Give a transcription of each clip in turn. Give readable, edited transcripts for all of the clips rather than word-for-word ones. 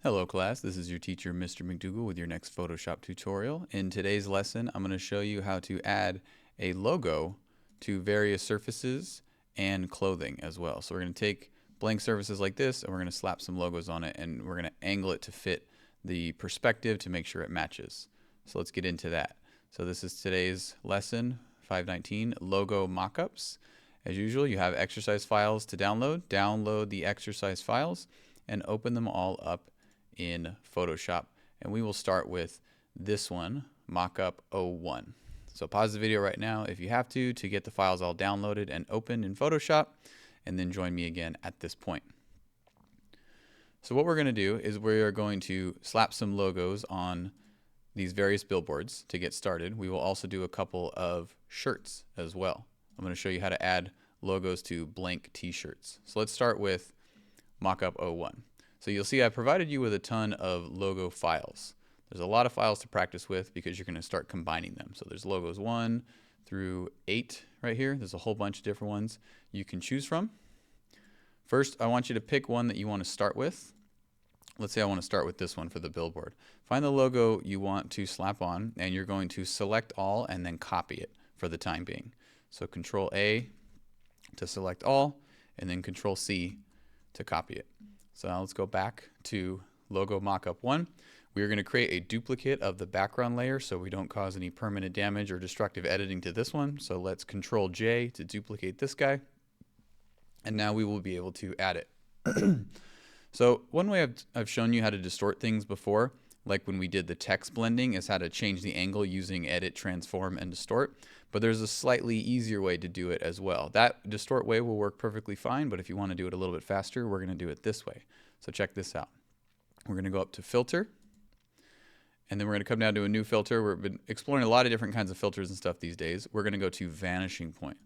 Hello class, this is your teacher Mr. McDougall with your next Photoshop tutorial. In today's lesson, I'm going to show you how to add a logo to various surfaces and clothing as well. So we're going to take blank surfaces like this and we're going to slap some logos on it and we're going to angle it to fit the perspective to make sure it matches. So let's get into that. So this is today's lesson 519, logo mockups. As usual, you have exercise files to download. Download the exercise files and open them all up in Photoshop, and we will start with this one, Mockup 01. So pause the video right now if you have to get the files all downloaded and opened in Photoshop, and then join me again at this point. So what we're going to do is we are going to slap some logos on these various billboards to get started. We will also do a couple of shirts as well. I'm going to show you how to add logos to blank t-shirts. So let's start with Mockup 01. So you'll see I provided you with a ton of logo files. There's a lot of files to practice with because you're going to start combining them. So there's logos 1 through 8 right here. There's a whole bunch of different ones you can choose from. First, I want you to pick one that you want to start with. Let's say I want to start with this one for the billboard. Find the logo you want to slap on, and you're going to select all and then copy it for the time being. So Control A to select all, and then Control C to copy it. So now let's go back to logo mockup 1. We are going to create a duplicate of the background layer so we don't cause any permanent damage or destructive editing to this one. So let's Control J to duplicate this guy. And now we will be able to add it. So one way I've shown you how to distort things before, like when we did the text blending, is how to change the angle using edit, transform, and distort. But there's a slightly easier way to do it as well. That distort way will work perfectly fine, but if you want to do it a little bit faster, we're going to do it this way. So check this out. We're going to go up to filter, and then we're going to come down to a new filter. We've been exploring a lot of different kinds of filters and stuff these days. We're going to go to vanishing point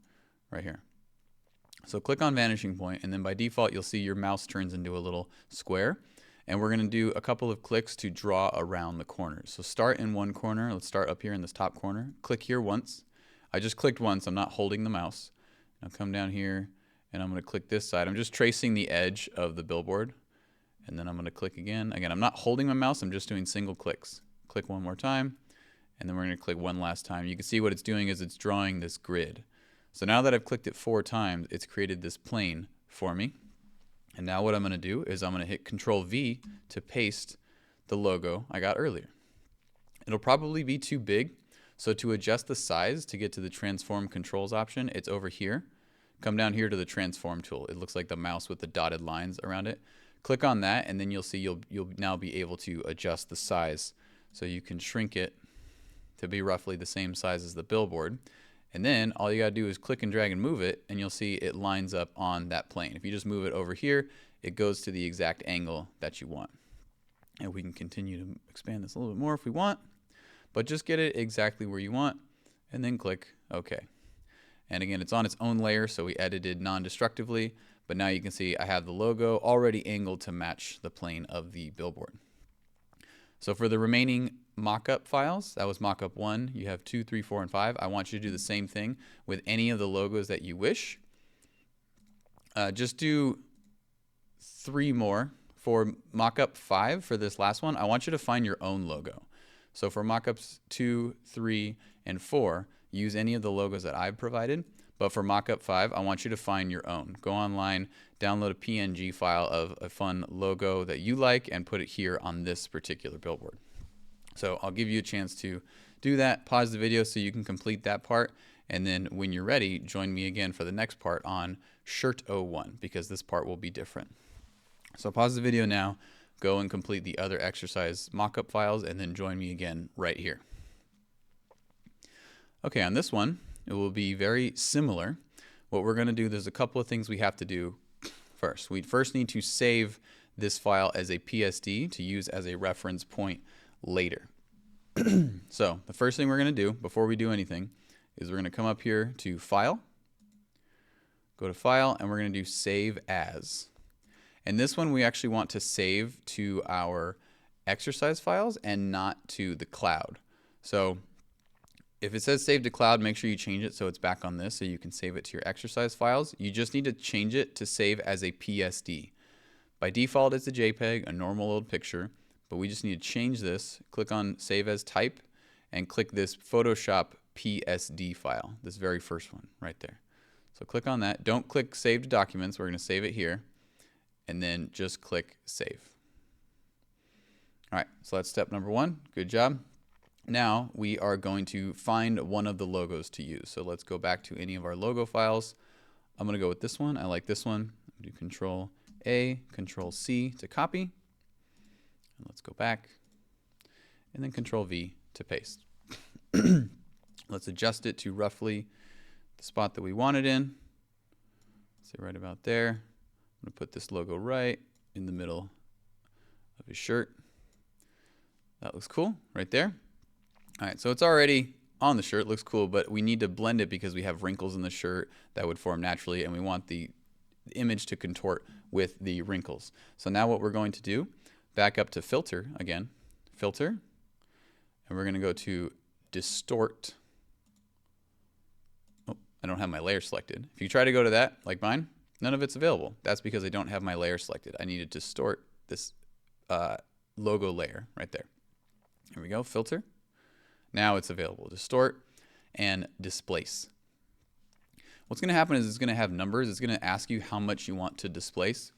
right here. So click on vanishing point, and then by default you'll see your mouse turns into a little square. And we're going to do a couple of clicks to draw around the corners. So start in one corner. Let's start up here in this top corner. Click here once. I just clicked once. I'm not holding the mouse. I'll come down here and I'm going to click this side. I'm just tracing the edge of the billboard. And then I'm going to click again. Again, I'm not holding my mouse. I'm just doing single clicks. Click one more time. And then we're going to click one last time. You can see what it's doing is it's drawing this grid. So now that I've clicked it 4 times, it's created this plane for me. And now what I'm going to do is I'm going to hit Control V to paste the logo I got earlier. It'll probably be too big, so to adjust the size to get to the transform controls option, it's over here. Come down here to the transform tool. It looks like the mouse with the dotted lines around it. Click on that and then you'll see you'll now be able to adjust the size. So you can shrink it to be roughly the same size as the billboard. And then all you gotta do is click and drag and move it, and you'll see it lines up on that plane. If you just move it over here, it goes to the exact angle that you want. And we can continue to expand this a little bit more if we want, but just get it exactly where you want, and then click OK. And again, it's on its own layer, so we edited non-destructively, but now you can see I have the logo already angled to match the plane of the billboard. So for the remaining mockup files, that was mockup 1, you have 2, 3, 4, and 5. I want you to do the same thing with any of the logos that you wish. Just do 3 more. For mockup 5, for this last one, I want you to find your own logo. So for mockups 2, 3, and 4, use any of the logos that I've provided. But for mockup 5, I want you to find your own. Go online, download a PNG file of a fun logo that you like, and put it here on this particular billboard. So I'll give you a chance to do that. Pause the video so you can complete that part. And then when you're ready, join me again for the next part on Shirt 01, because this part will be different. So pause the video now, go and complete the other exercise mockup files, and then join me again right here. Okay, on this one, it will be very similar. What we're going to do, there's a couple of things we have to do first. We first need to save this file as a PSD to use as a reference point later. So the first thing we're going to do before we do anything is we're going to come up here to File, go to File, and we're going to do Save As. And this one we actually want to save to our exercise files and not to the cloud. So if it says save to cloud, make sure you change it so it's back on this so you can save it to your exercise files. You just need to change it to save as a PSD. By default, it's a JPEG, a normal old picture, but we just need to change this. Click on Save As Type and click this Photoshop PSD file, this very first one right there. So click on that. Don't click Save to Documents. We're going to save it here. And then just click Save. All right, so that's step number 1. Good job. Now we are going to find one of the logos to use. So let's go back to any of our logo files. I'm going to go with this one. I like this one. Do Control A, Control C to copy. And let's go back. And then Control V to paste. Let's adjust it to roughly the spot that we want it in. Say right about there. I'm going to put this logo right in the middle of his shirt. That looks cool right there. All right, so it's already on the shirt, looks cool, but we need to blend it because we have wrinkles in the shirt that would form naturally, and we want the image to contort with the wrinkles. So now what we're going to do, back up to Filter again, Filter, and we're going to go to Distort. Oh, I don't have my layer selected. If you try to go to that, like mine, none of it's available. That's because I don't have my layer selected. I need to distort this logo layer right there. Here we go, Filter. Now it's available. Distort and Displace. What's going to happen is it's going to have numbers. It's going to ask you how much you want to displace.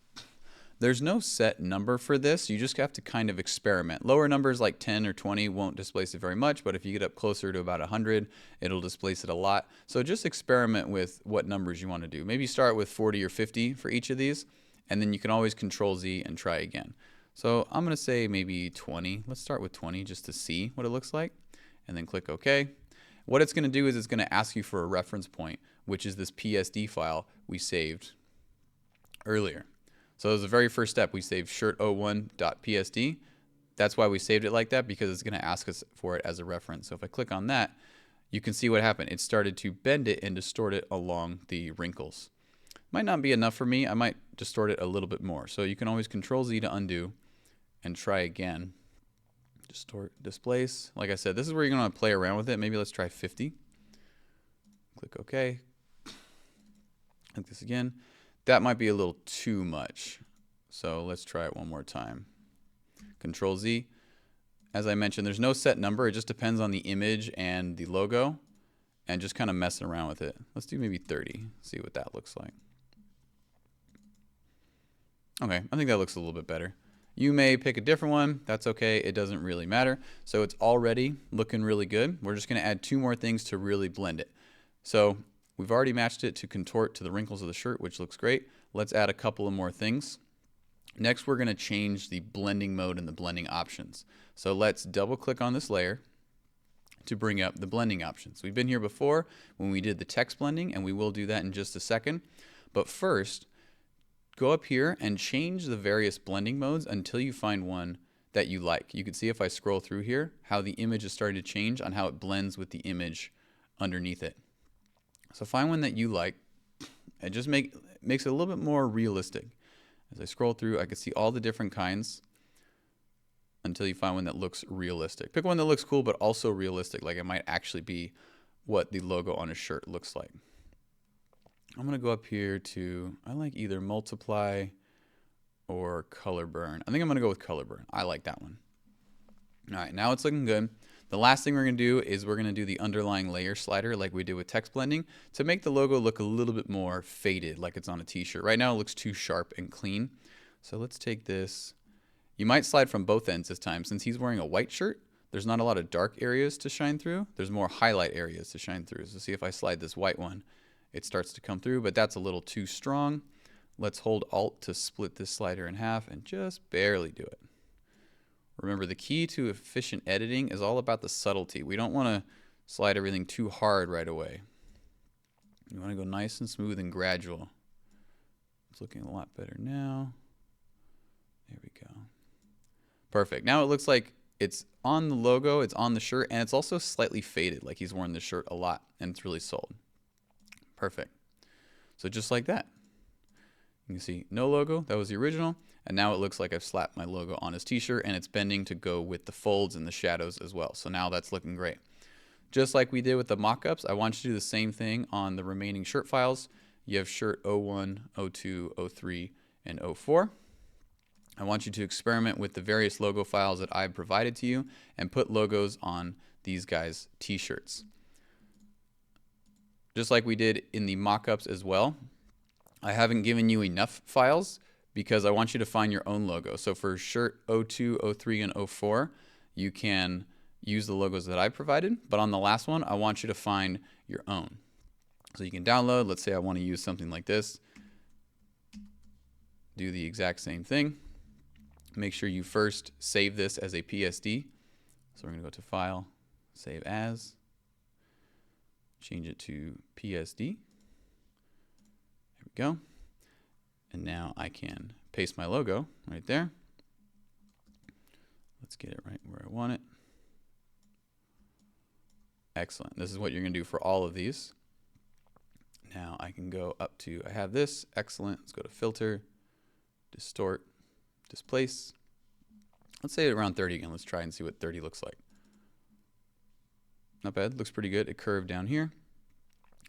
There's no set number for this. You just have to kind of experiment. Lower numbers like 10 or 20 won't displace it very much, but if you get up closer to about 100, it'll displace it a lot. So just experiment with what numbers you want to do. Maybe start with 40 or 50 for each of these, and then you can always Control Z and try again. So I'm going to say maybe 20. Let's start with 20 just to see what it looks like, and then click OK. What it's going to do is it's going to ask you for a reference point, which is this PSD file we saved earlier. So as the very first step, we saved shirt01.psd. That's why we saved it like that, because it's going to ask us for it as a reference. So if I click on that, you can see what happened. It started to bend it and distort it along the wrinkles. Might not be enough for me. I might distort it a little bit more. So you can always Control Z to undo and try again. Distort, displace. Like I said, this is where you're going to play around with it. Maybe let's try 50. Click OK. Like this again. That might be a little too much. So let's try it one more time. Control Z. As I mentioned, there's no set number. It just depends on the image and the logo, and just kind of messing around with it. Let's do maybe 30. See what that looks like. Okay, I think that looks a little bit better. You may pick a different one. That's okay. It doesn't really matter. So it's already looking really good. We're just going to add 2 more things to really blend it. So we've already matched it to contort to the wrinkles of the shirt, which looks great. Let's add a couple of more things. Next, we're going to change the blending mode and the blending options. So let's double click on this layer to bring up the blending options. We've been here before when we did the text blending, and we will do that in just a second. But first, go up here and change the various blending modes until you find one that you like. You can see if I scroll through here how the image is starting to change on how it blends with the image underneath it. So find one that you like and just makes it a little bit more realistic. As I scroll through, I can see all the different kinds until you find one that looks realistic. Pick one that looks cool but also realistic, like it might actually be what the logo on a shirt looks like. I'm going to go up here to, I like either multiply or color burn. I think I'm going to go with color burn. I like that one. All right, now it's looking good. The last thing we're going to do is we're going to do the underlying layer slider like we did with text blending to make the logo look a little bit more faded, like it's on a t-shirt. Right now it looks too sharp and clean. So let's take this. You might slide from both ends this time. Since he's wearing a white shirt, there's not a lot of dark areas to shine through. There's more highlight areas to shine through. So see if I slide this white one, it starts to come through, but that's a little too strong. Let's hold Alt to split this slider in half and just barely do it. Remember, the key to efficient editing is all about the subtlety. We don't want to slide everything too hard right away. You want to go nice and smooth and gradual. It's looking a lot better now. There we go. Perfect. Now it looks like it's on the logo, it's on the shirt, and it's also slightly faded, like he's worn the shirt a lot, and it's really sold. Perfect. So just like that. You can see no logo, that was the original, and now it looks like I've slapped my logo on his t-shirt, and it's bending to go with the folds and the shadows as well. So now that's looking great. Just like we did with the mockups, I want you to do the same thing on the remaining shirt files. You have shirt 01, 02, 03, and 04. I want you to experiment with the various logo files that I've provided to you and put logos on these guys' t-shirts. Just like we did in the mock-ups as well, I haven't given you enough files because I want you to find your own logo. So for shirt 02, 03, and 04, you can use the logos that I provided, but on the last one, I want you to find your own. So you can download, let's say I want to use something like this. Do the exact same thing. Make sure you first save this as a PSD. So we're going to go to File, Save As, change it to PSD. There we go. And now I can paste my logo right there. Let's get it right where I want it. Excellent. This is what you're going to do for all of these. Now I can go up to, I have this. Excellent. Let's go to Filter, Distort, Displace. Let's say around 30 again. Let's try and see what 30 looks like. Not bad. Looks pretty good. It curved down here.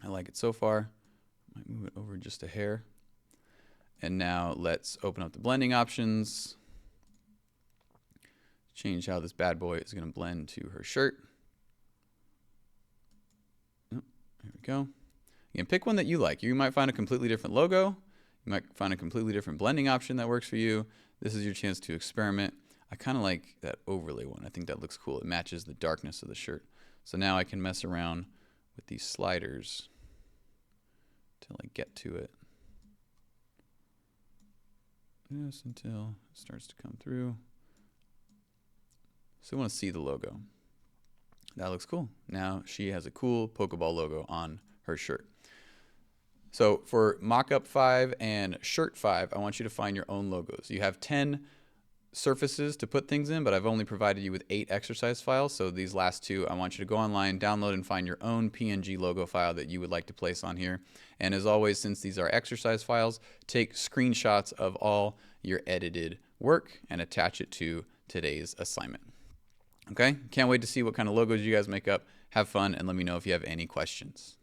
I like it so far. Might move it over just a hair. And now let's open up the blending options. Change how this bad boy is going to blend to her shirt. Oh, there we go. You can pick one that you like. You might find a completely different logo. You might find a completely different blending option that works for you. This is your chance to experiment. I kind of like that overlay one. I think that looks cool. It matches the darkness of the shirt. So now I can mess around with these sliders until I get to it. Just until it starts to come through. So I want to see the logo. That looks cool. Now she has a cool Pokeball logo on her shirt. So for Mockup 5 and Shirt 5, I want you to find your own logos. You have 10 surfaces to put things in, but I've only provided you with 8 exercise files. So these last 2, I want you to go online, download, and find your own PNG logo file that you would like to place on here. And as always, since these are exercise files, take screenshots of all your edited work and attach it to today's assignment. Okay? Can't wait to see what kind of logos you guys make up. Have fun, and let me know if you have any questions.